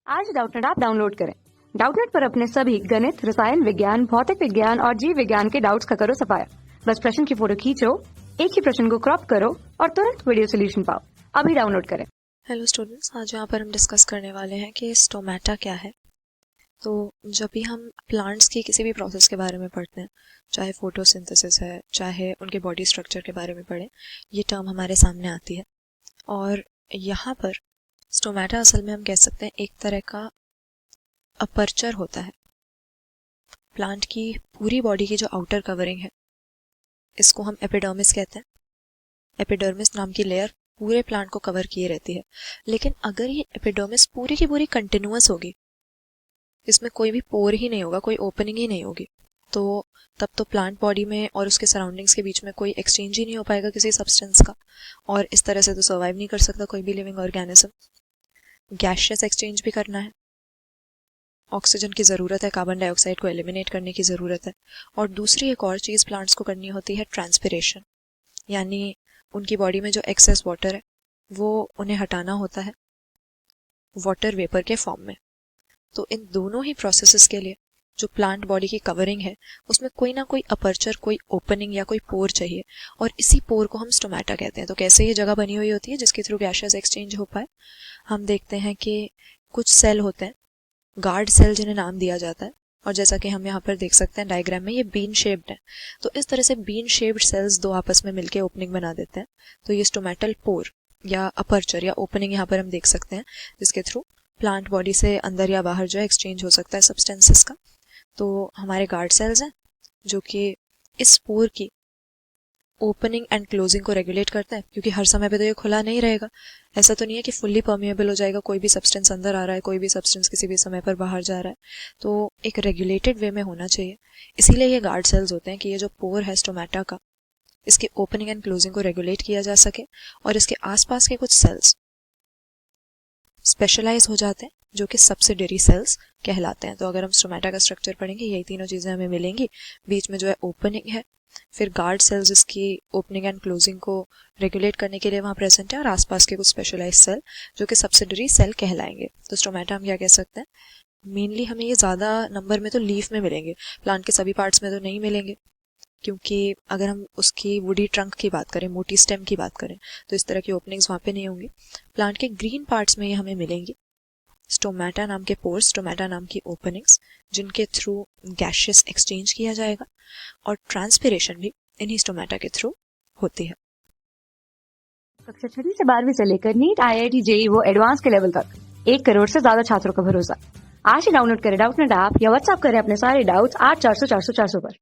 आज Doubtnut app download करें। Doubtnut पर अपने सभी गणित, रसायन विज्ञान, भौतिक विज्ञान और जीव विज्ञान के डाउट्स का करो सफाया। बस प्रश्न की फोटो खींचो, एक ही प्रश्न को क्रॉप करो और तुरंत वीडियो सोल्यूशन पाओ। अभी डाउनलोड करें। हेलो स्टूडेंट्स, आज यहाँ पर हम डिस्कस करने वाले हैं कि स्टोमेटा क्या है। तो जब भी हम प्लांट्स की किसी भी प्रोसेस के बारे में पढ़ते हैं, चाहे फोटोसिंथेसिस है, चाहे उनके बॉडी स्ट्रक्चर के बारे में पढ़ें, ये टर्म हमारे सामने आती है। और यहाँ पर स्टोमेटा असल में हम कह सकते हैं एक तरह का अपर्चर होता है। प्लांट की पूरी बॉडी की जो आउटर कवरिंग है, इसको हम एपिडर्मिस कहते हैं। एपिडर्मिस नाम की लेयर पूरे प्लांट को कवर किए रहती है। लेकिन अगर ये एपिडर्मिस पूरी की पूरी कंटिन्यूअस होगी, इसमें कोई भी पोर ही नहीं होगा, कोई ओपनिंग ही नहीं होगी, तो तब तो प्लांट बॉडी में और उसके सराउंडिंग्स के बीच में कोई एक्सचेंज ही नहीं हो पाएगा किसी सब्सटेंस का, और इस तरह से तो सर्वाइव नहीं कर सकता कोई भी लिविंग ऑर्गेनिज्म। गैशियस एक्सचेंज भी करना है, ऑक्सीजन की ज़रूरत है, कार्बन डाइऑक्साइड को एलिमिनेट करने की ज़रूरत है। और दूसरी एक और चीज़ प्लांट्स को करनी होती है, ट्रांसपिरेशन, यानी उनकी बॉडी में जो एक्सेस वाटर है वो उन्हें हटाना होता है वाटर वेपर के फॉर्म में। तो इन दोनों ही प्रोसेसेस के लिए जो प्लांट बॉडी की कवरिंग है, उसमें कोई ना कोई अपर्चर, कोई ओपनिंग या कोई पोर चाहिए, और इसी पोर को हम स्टोमेटा कहते हैं। तो कैसे ये जगह बनी हुई होती है जिसके थ्रू गैसेस एक्सचेंज हो पाए? हम देखते हैं कि कुछ सेल होते हैं, गार्ड सेल जिन्हें नाम दिया जाता है, और जैसा कि हम यहाँ पर देख सकते हैं डायग्राम में, ये बीन शेप्ड है। तो इस तरह से बीन शेप्ड सेल्स दो आपस में मिलकर ओपनिंग बना देते हैं। तो ये स्टोमेटल पोर या अपर्चर या ओपनिंग यहाँ पर हम देख सकते हैं, जिसके थ्रू प्लांट बॉडी से अंदर या बाहर जो है एक्सचेंज हो सकता है सब्सटेंसेस का। तो हमारे गार्ड सेल्स हैं जो कि इस पोर की ओपनिंग एंड क्लोजिंग को रेगुलेट करता है, क्योंकि हर समय पे तो ये खुला नहीं रहेगा। ऐसा तो नहीं है कि फुल्ली परमिएबल हो जाएगा, कोई भी सब्सटेंस अंदर आ रहा है, कोई भी सब्सटेंस किसी भी समय पर बाहर जा रहा है। तो एक रेगुलेटेड वे में होना चाहिए। इसीलिए ये गार्ड सेल्स होते हैं कि ये जो पोर है स्टोमेटा का, इसकी ओपनिंग एंड क्लोजिंग को रेगुलेट किया जा सके, और इसके आसपास के कुछ सेल्स स्पेशलाइज हो जाते हैं जो कि सब्सिडरी सेल्स कहलाते हैं। तो अगर हम स्टोमेटा का स्ट्रक्चर पढ़ेंगे, यही तीनों चीज़ें हमें मिलेंगी। बीच में जो है ओपनिंग है, फिर गार्ड सेल्स इसकी ओपनिंग एंड क्लोजिंग को रेगुलेट करने के लिए वहाँ प्रेजेंट है, और आसपास के कुछ स्पेशलाइज सेल जो कि सब्सिडरी सेल कहलाएंगे। तो स्टोमेटा हम क्या कह सकते हैं, मेनली हमें ये ज़्यादा नंबर में तो लीफ में मिलेंगे, प्लांट के सभी पार्ट्स में तो नहीं मिलेंगे। क्योंकि अगर हम उसकी वुडी ट्रंक की बात करें, मोटी स्टेम की बात करें, तो इस तरह की ओपनिंग्स वहाँ पे नहीं होंगी। प्लांट के ग्रीन पार्ट्स में ये हमें मिलेंगी, स्टोमेटा नाम के पोर्स, स्टोमेटा नाम की ओपनिंग्स, जिनके थ्रू गैशियस एक्सचेंज किया जाएगा, और ट्रांसपिरेशन भी इन्हीं स्टोमेटा के थ्रू होती है। कक्षा 6 से 12वीं से लेकर नीट, IIT, JEE वो एडवांस के लेवल तक 1 करोड़ से ज्यादा छात्रों का भरोसा। आज ही डाउनलोड करें डाउटनेट ऐप या व्हाट्सएप करें अपने सारे डाउट्स 8400 400 400 पर।